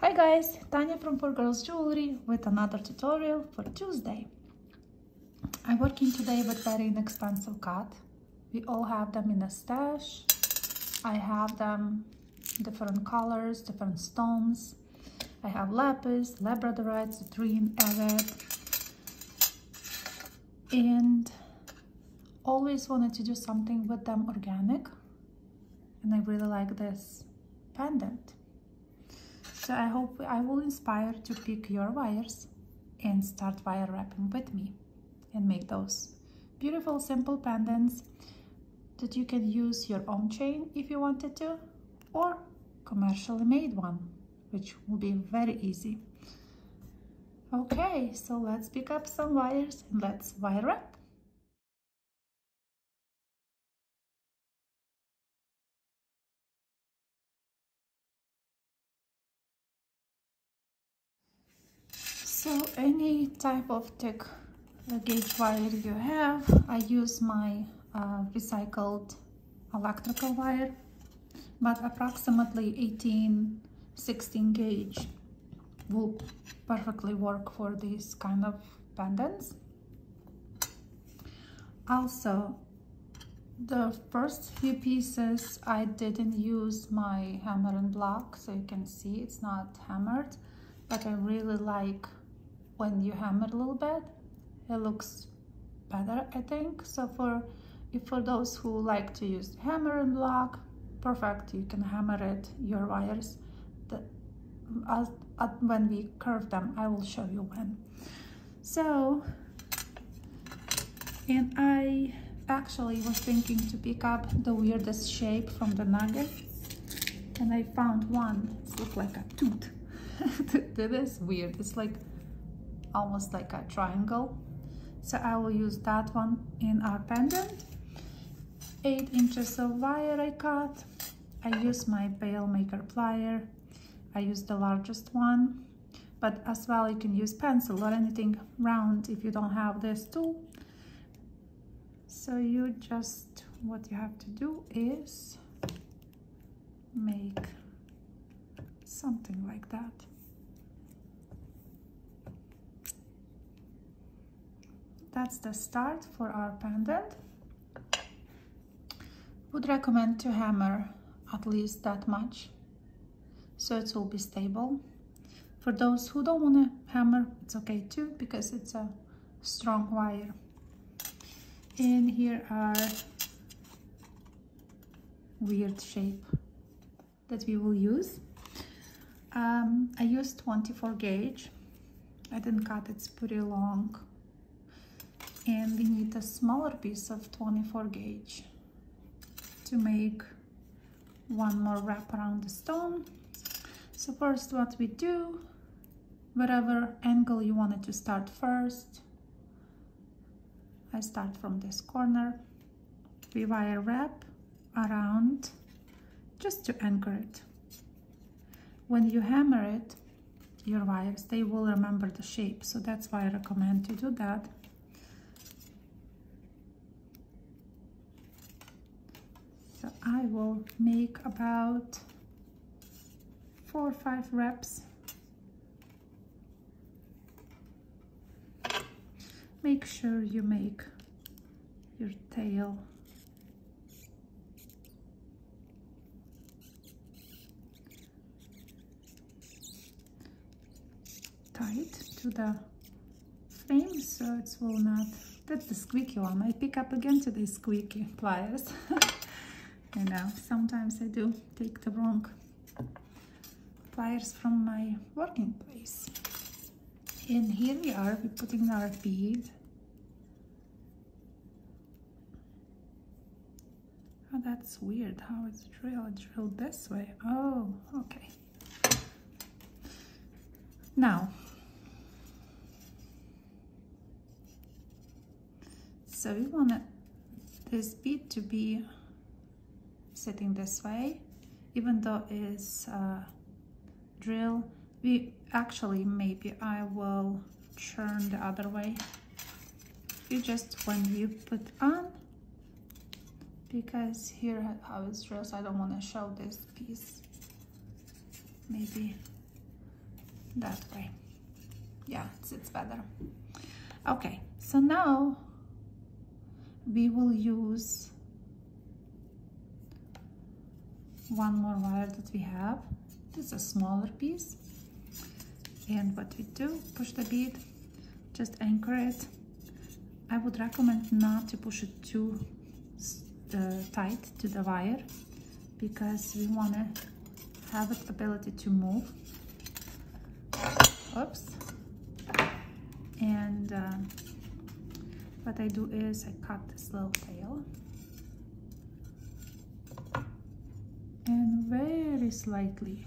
Hi guys, Tanya from 4Girls Jewelry with another tutorial for Tuesday. I'm working today with very inexpensive cut. We all have them in a stash. I have them different colors, different stones. I have lapis, labradorite, citrine, agate, and always wanted to do something with them organic. And I really like this pendant. So I hope I will inspire to pick your wires and start wire wrapping with me and make those beautiful simple pendants that you can use your own chain if you wanted to, or commercially made one, which will be very easy. Okay, so let's pick up some wires and let's wire wrap. So any type of thick gauge wire you have, I use my recycled electrical wire, but approximately 18-16 gauge will perfectly work for these kind of pendants. Also, the first few pieces I didn't use my hammer and block, so you can see it's not hammered, but I really like when you hammer a little bit, it looks better, I think. So for those who like to use hammer and block, perfect, you can hammer it, your wires. When we curve them, I will show you when. So, and I actually was thinking to pick up the weirdest shape from the nugget, and I found one. It looks like a tooth. That is weird. It's like almost like a triangle. So I will use that one in our pendant. 8 inches of wire I cut. I use my bail maker plier. I use the largest one, but as well you can use pencil or anything round if you don't have this tool. So you just, what you have to do is make something like that. That's the start for our pendant. Would recommend to hammer at least that much so it will be stable. For those who don't want to hammer, it's okay too, because it's a strong wire. And here are weird shape that we will use. I used 24 gauge. I didn't cut, it's pretty long. And we need a smaller piece of 24 gauge to make one more wrap around the stone. So first what we do, whatever angle you wanted to start first, I start from this corner. We wire wrap around just to anchor it. When you hammer it, your wires, they will remember the shape. So that's why I recommend to do that. So I will make about 4 or 5 wraps. Make sure you make your tail tight to the frame so it will not, that's the squeaky one. I pick up again today squeaky pliers. You know, sometimes I do take the wrong pliers from my working place. And here we are, we're putting our bead. Oh, that's weird how it's drilled this way. Oh, okay. Now, so we want this bead to be sitting this way, even though it's drill. We actually, maybe I will turn the other way. You just, when you put on, because here how it's drilled, so I don't want to show this piece. Maybe that way. Yeah, it sits better. Okay, so now we will use one more wire that we have. This is a smaller piece, and what we do, push the bead, just anchor it. I would recommend not to push it too tight to the wire, because we want to have its ability to move. Oops. And what I do is I cut this little tail and very slightly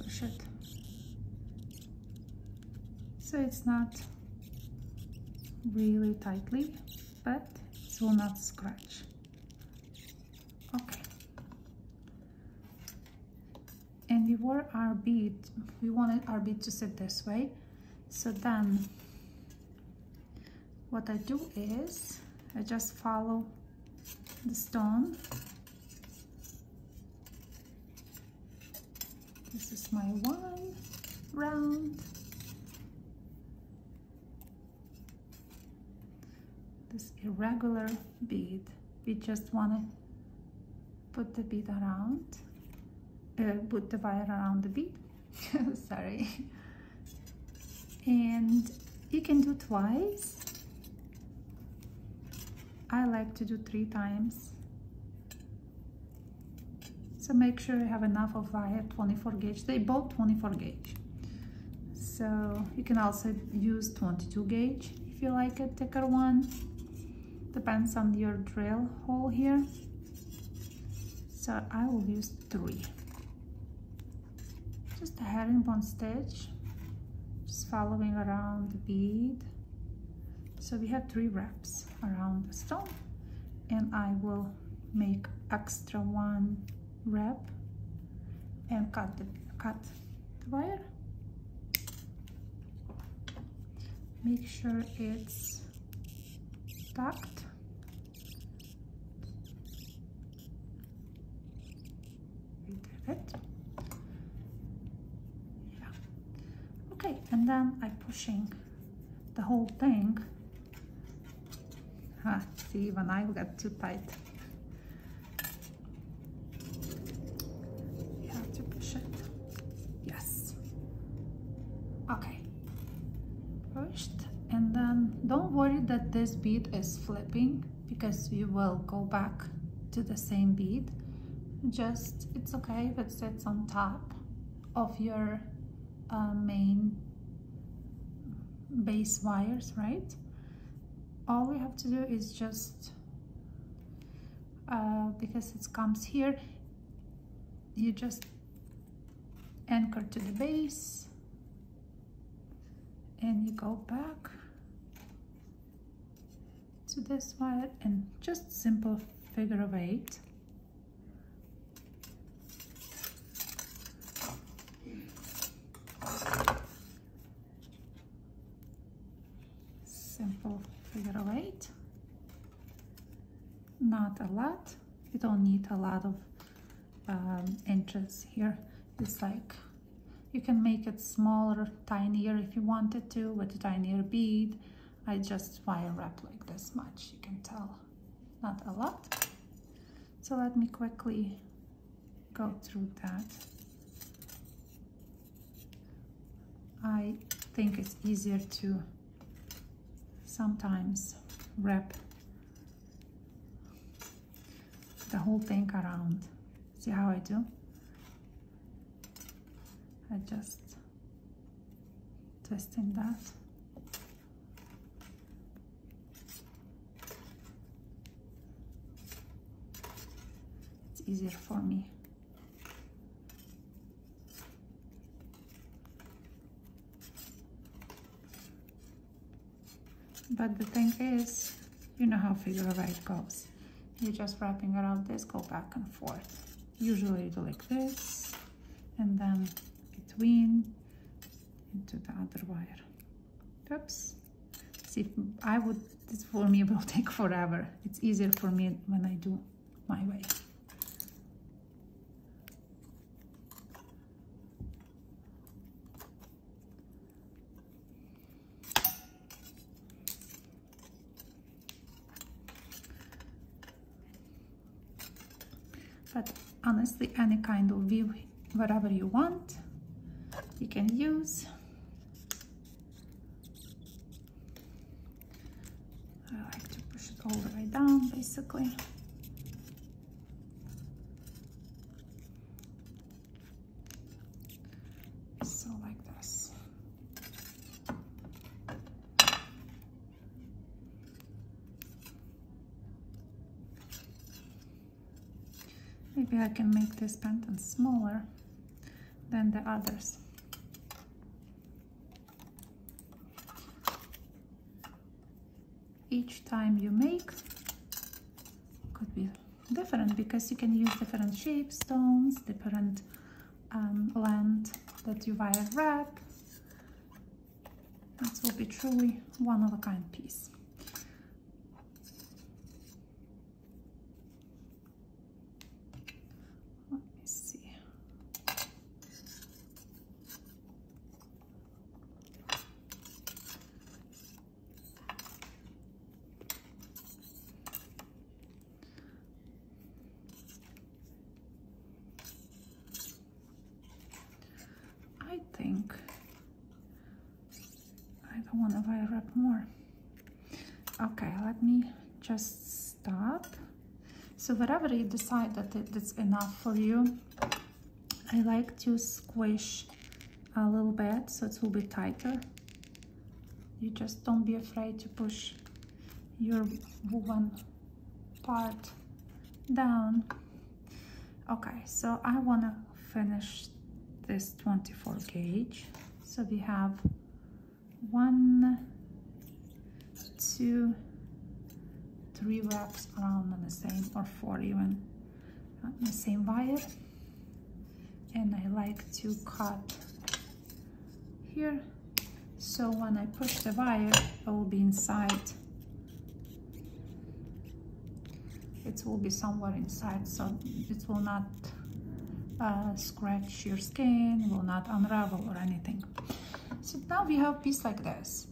push it, so it's not really tightly, but it will not scratch. Okay. And we wanted our bead to sit this way. So then what I do is I just follow the stone. This is my one round. This irregular bead. We just want to put the bead around, put the wire around the bead. Sorry. And you can do twice. I like to do 3 times. So make sure you have enough of wire, 24 gauge. They both 24 gauge. So you can also use 22 gauge if you like a thicker one. Depends on your drill hole here. So I will use 3. Just a herringbone stitch. Just following around the bead. So we have 3 wraps around the stone, and I will make extra 1 wrap and cut the wire. Make sure it's tucked. We did it. Yeah. Okay, and then I'm pushing the whole thing. See, when I got too tight. You have to push it. Yes. Okay. Pushed. And then don't worry that this bead is flipping, because we will go back to the same bead. Just, it's okay if it sits on top of your main base wires, right? All we have to do is just, because it comes here, you just anchor to the base and you go back to this wire and just simple figure of 8. Simple figure of 8. Not a lot. You don't need a lot of inches here. It's like you can make it smaller, tinier if you wanted to, with a tinier bead. I just wire wrap like this much, you can tell, not a lot. So let me quickly go through that. I think it's easier to sometimes wrap the whole thing around. See how I do? I just twisting that. It's easier for me. But the thing is, you know how figure of 8 goes. You're just wrapping around this, go back and forth. Usually you do like this, and then between into the other wire. Oops. See, this for me will take forever. It's easier for me when I do my way. but honestly, any kind of view, whatever you want, you can use. I like to push it all the way down, basically. So like this. Maybe I can make this pendant smaller than the others. Each time you make could be different because you can use different shapes, stones, different length that you wire wrap. This will be truly one of a kind piece. Let me see. I think I don't want to wire wrap more. Okay, let me just stop. So whatever you decide that it's enough for you, I like to squish a little bit so it will be tighter. You just don't be afraid to push your woven part down. Okay, so I want to finish this 24 gauge. So we have 1, 2, 3 wraps around on the same, or 4 even, on the same wire. And I like to cut here, so when I push the wire, it will be inside. It will be somewhere inside, so it will not scratch your skin, will not unravel or anything. So now we have a piece like this.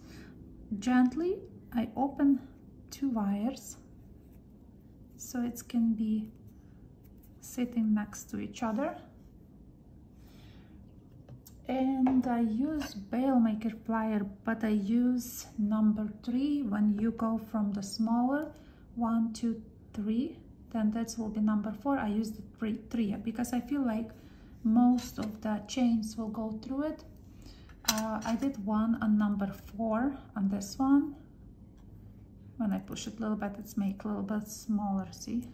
Gently, I open 2 wires so it can be sitting next to each other. And I use Bail Maker plier, but I use number 3 when you go from the smaller 1, 2, 3. Then that will be number 4. I use the 3 because I feel like most of the chains will go through it. I did one on number 4 on this one. When I push it a little bit, it's make a little bit smaller, see?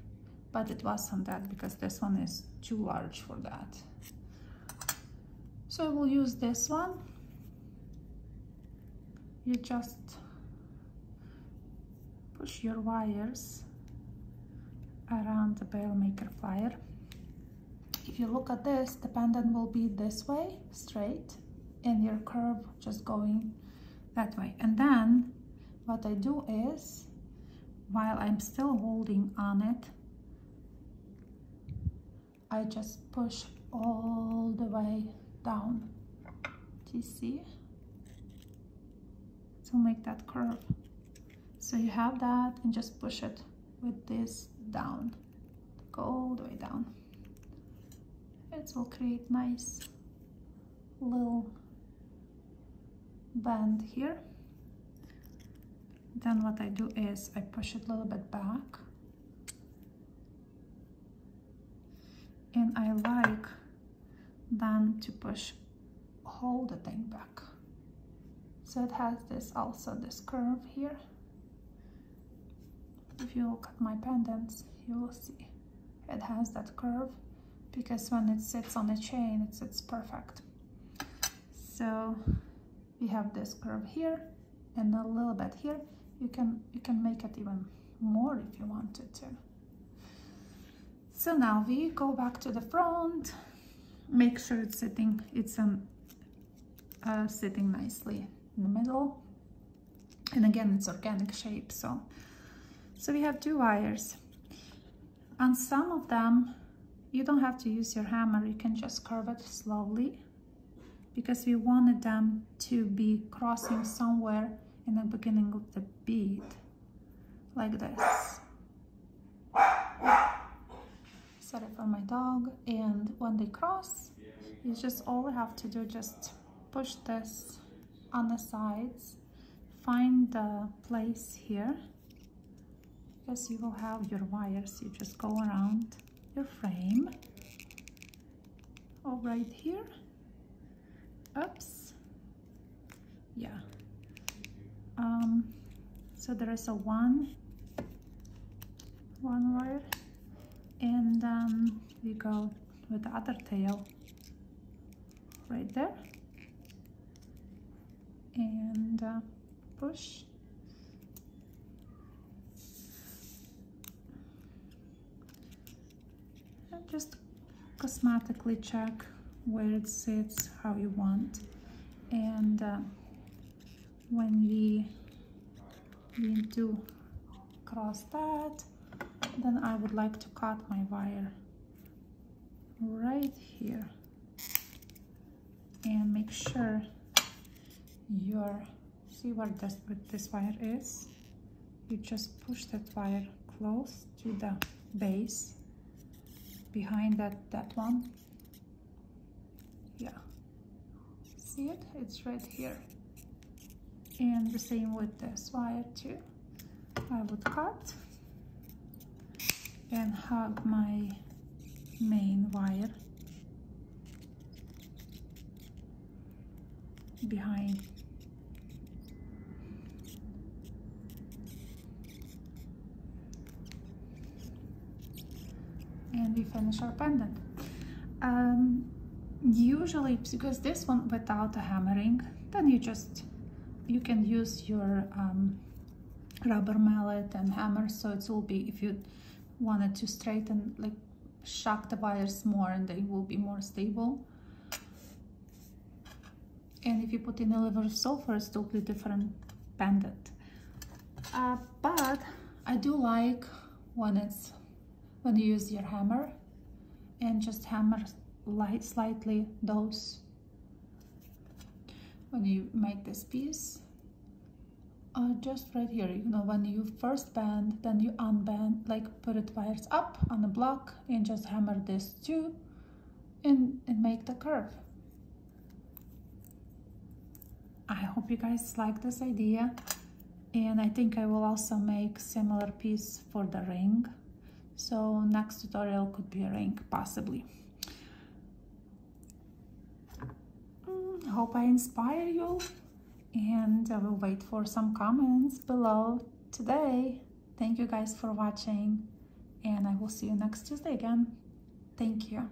But it wasn't that because this one is too large for that. So I will use this one. You just push your wires around the Bail Maker plier. If you look at this, the pendant will be this way, straight, and your curve just going that way. And then what I do is, while I'm still holding on it, I just push all the way down. Do you see? To make that curve. So you have that and just push it with this down. Go all the way down. It will create nice little band here. Then what I do is I push it a little bit back. And I like then to push all the thing back. So it has this also this curve here. If you look at my pendants, you will see it has that curve because when it sits on a chain, it sits perfect. So we have this curve here and a little bit here. You can make it even more if you wanted to. So now we go back to the front. Make sure it's sitting. It's sitting nicely in the middle. And again, it's organic shape. So we have 2 wires. On some of them, you don't have to use your hammer. You can just curve it slowly because we wanted them to be crossing somewhere in the beginning of the bead, like this. set it for my dog, and when they cross, you just all we have to do, just push this on the sides, find the place here, because you will have your wires. You just go around your frame, oh, right here, oops, yeah. So there is a one wire, and then we go with the other tail right there, and push. And just cosmetically check where it sits, how you want. And when we do cross that, then I would like to cut my wire right here, and make sure you're, see where this wire is, you just push that wire close to the base behind that one, yeah, see it, it's right here. And the same with this wire too, I would cut and hug my main wire behind. And we finish our pendant. Usually, because this one without a hammering, then you can use your rubber mallet and hammer, so it will be, if you wanted to straighten, like shock the wires more, and they will be more stable. And if you put in a liver of sulfur, it's totally different pendant. But I do like when you use your hammer and just hammer slightly those, when you make this piece, just right here, you know, when you first bend, then you unbend, like put it wires up on the block and just hammer this too, and make the curve. I hope you guys like this idea, and I think I will also make similar piece for the ring. So next tutorial could be a ring, possibly. Hope I inspire you, and I will wait for some comments below today. Thank you guys for watching, and I will see you next Tuesday again. Thank you.